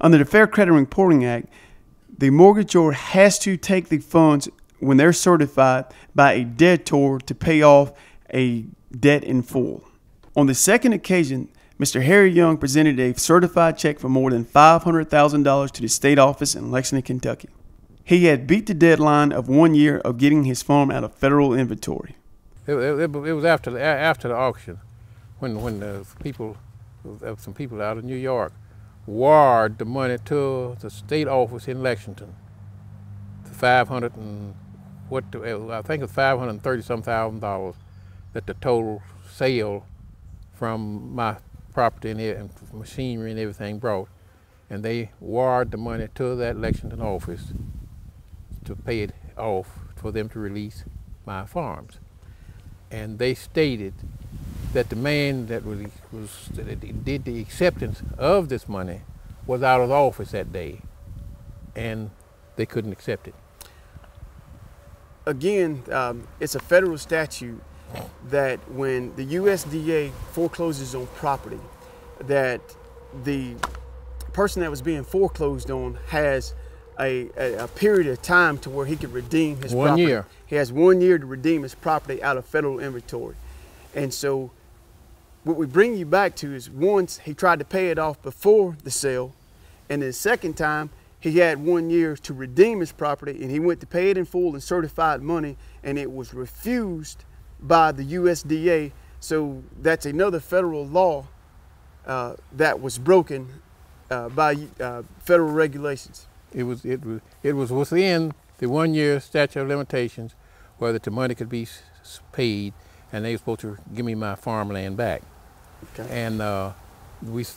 Under the Fair Credit Reporting Act, the mortgagor has to take the funds when they're certified by a debtor to pay off a debt in full. On the second occasion, Mr. Harry Young presented a certified check for more than $500,000 to the state office in Lexington, Kentucky. He had beat the deadline of 1 year of getting his farm out of federal inventory. It was after the auction when some people out of New York wired the money to the state office in Lexington. I think it's $530,000 that the total sale from my property and machinery and everything brought, and they wired the money to that Lexington office to pay it off for them to release my farms. And they stated that the man that did the acceptance of this money was out of the office that day, and they couldn't accept it. Again, it's a federal statute that when the USDA forecloses on property, that the person that was being foreclosed on has a period of time to where he can redeem his property. 1 year. He has 1 year to redeem his property out of federal inventory. And so what we bring you back to is, once he tried to pay it off before the sale, and then the second time he had 1 year to redeem his property, and he went to pay it in full in certified money, and it was refused by the USDA. So that's another federal law that was broken by federal regulations. It was within the 1 year statute of limitations whether the money could be paid, and they were supposed to give me my farmland back. Okay. And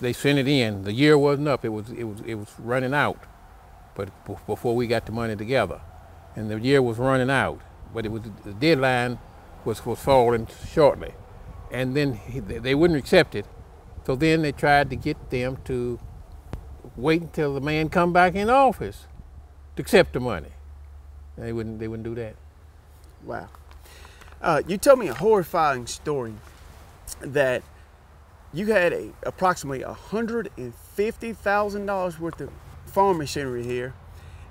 they sent it in. The year wasn't up. It was running out, but before we got the money together, and the year was running out, but the deadline was falling shortly, and then they wouldn't accept it. So then they tried to get them to wait until the man come back in office to accept the money. And they wouldn't do that. Wow. You told me a horrifying story that you had approximately $150,000 worth of farm machinery here,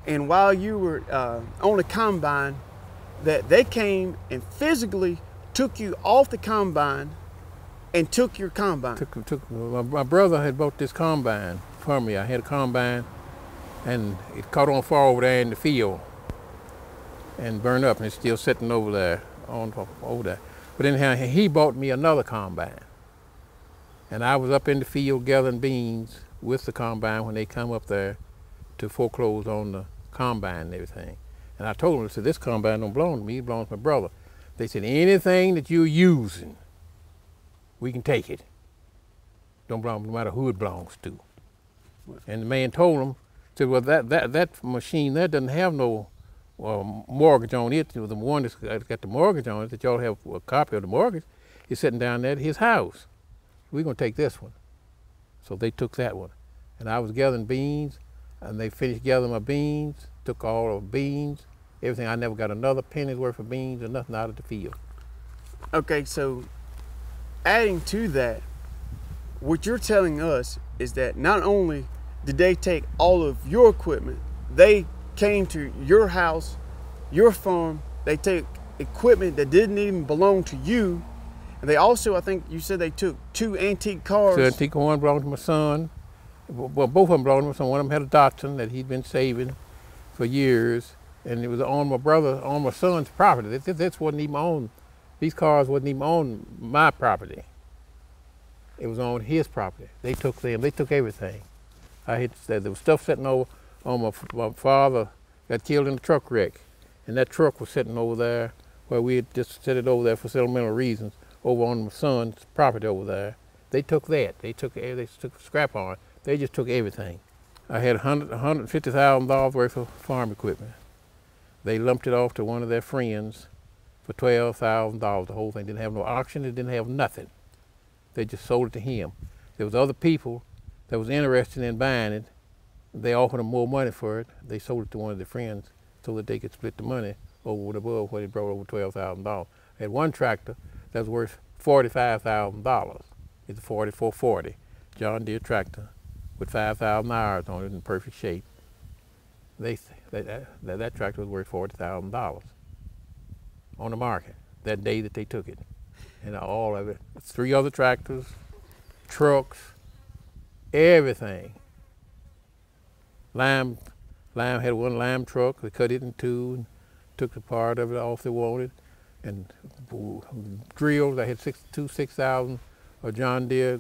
and while you were on the combine, that they came and physically took you off the combine and took your combine. My brother had bought this combine for me. I had a combine, and it caught on fire over there in the field and burned up, and it's still sitting over there, over there. But anyhow, he bought me another combine, and I was up in the field gathering beans with the combine when they come up there to foreclose on the combine and everything. And I told them, I said, this combine don't belong to me, it belongs to my brother. They said, anything that you're using, we can take it. Don't belong, no matter who it belongs to. And the man told them, said, well, that machine there doesn't have no mortgage on it. The one that's got the mortgage on it, that y'all have a copy of the mortgage, is sitting down there at his house. We're gonna take this one. So they took that one. And I was gathering beans, and they finished gathering my beans, took all the beans, everything. I never got another penny's worth of beans or nothing out of the field. Okay, so adding to that, what you're telling us is that not only did they take all of your equipment, they came to your house, your farm, they took equipment that didn't even belong to you, and they also, I think you said they took 2 antique cars. So antique one belonged to my son. Well, both of them belonged to my son. One of them had a Datsun that he'd been saving for years, and it was on my son's property. This wasn't even on, these cars wasn't even on my property. It was on his property. They took them, they took everything. There was stuff sitting over on my father got killed in a truck wreck, and that truck was sitting over there where we had just set it over there for sentimental reasons, over on my son's property over there. They took that. They took scrap on it. They just took everything. I had $150,000 worth of farm equipment. They lumped it off to one of their friends for $12,000. The whole thing didn't have no auction. It didn't have nothing. They just sold it to him. There was other people that was interested in buying it. They offered them more money for it. They sold it to one of their friends so that they could split the money over and above what he brought, over $12,000. I had one tractor that was worth $45,000. It's a 4440 John Deere tractor with 5,000 hours on it in perfect shape. That tractor was worth $40,000 on the market that day that they took it. And all of it, 3 other tractors, trucks, everything. Lime had one lime truck. They cut it in 2 and took the part of it off they wanted. And drills, I had 6,000 John Deere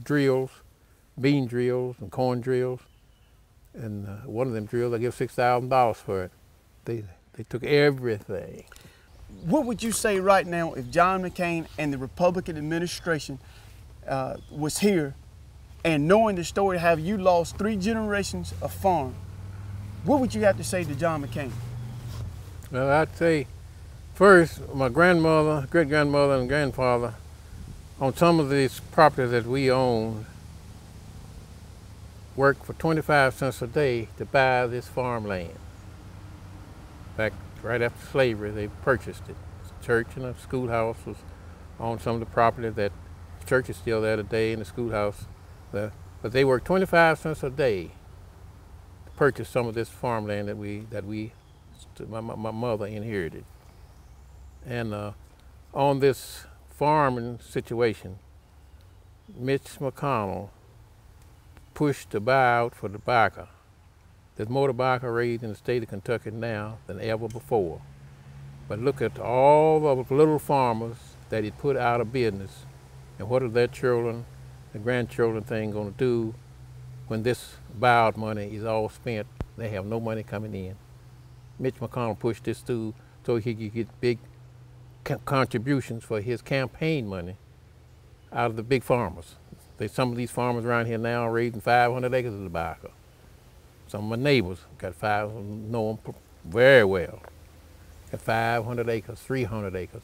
drills, bean drills and corn drills. And one of them drills, I give $6,000 for it. They took everything. What would you say right now if John McCain and the Republican administration was here, and knowing the story, have you lost 3 generations of farm? What would you have to say to John McCain? Well, I'd say, first, my grandmother, great-grandmother, and grandfather, on some of these properties that we own, worked for 25 cents a day to buy this farmland. Back right after slavery, they purchased it. The church and a schoolhouse was on some of the property. That the church is still there today, and the schoolhouse there. But they worked 25 cents a day to purchase some of this farmland that my mother inherited. And on this farming situation, Mitch McConnell pushed to buy out for tobacco. There's more tobacco raised in the state of Kentucky now than ever before. But look at all the little farmers that he put out of business, and what are their children, the grandchildren thing going to do when this buyout money is all spent? They have no money coming in. Mitch McConnell pushed this through so he could get big contributions for his campaign money out of the big farmers. Some of these farmers around here now are raising 500 acres of tobacco. Some of my neighbors got know them very well. Got 500 acres, 300 acres.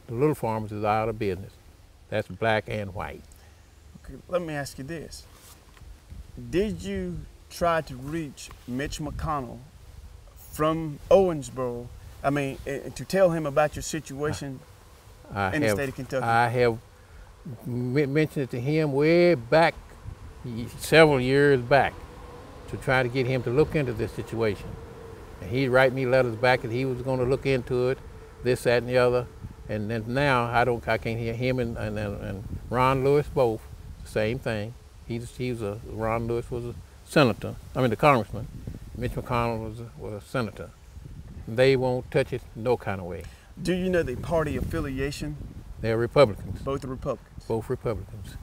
The little farmers is out of business. That's black and white. Okay, let me ask you this. Did you try to reach Mitch McConnell from Owensboro, to tell him about your situation in the state of Kentucky? I have mentioned it to him way back, several years back, to try to get him to look into this situation. And he'd write me letters back that he was going to look into it, this, that, and the other. And then now I can't hear him and Ron Lewis both the same thing. Ron Lewis was a senator, the congressman. Mitch McConnell was a senator. They won't touch it no kind of way. Do you know the party affiliation? They're Republicans. Both are Republicans? Both Republicans.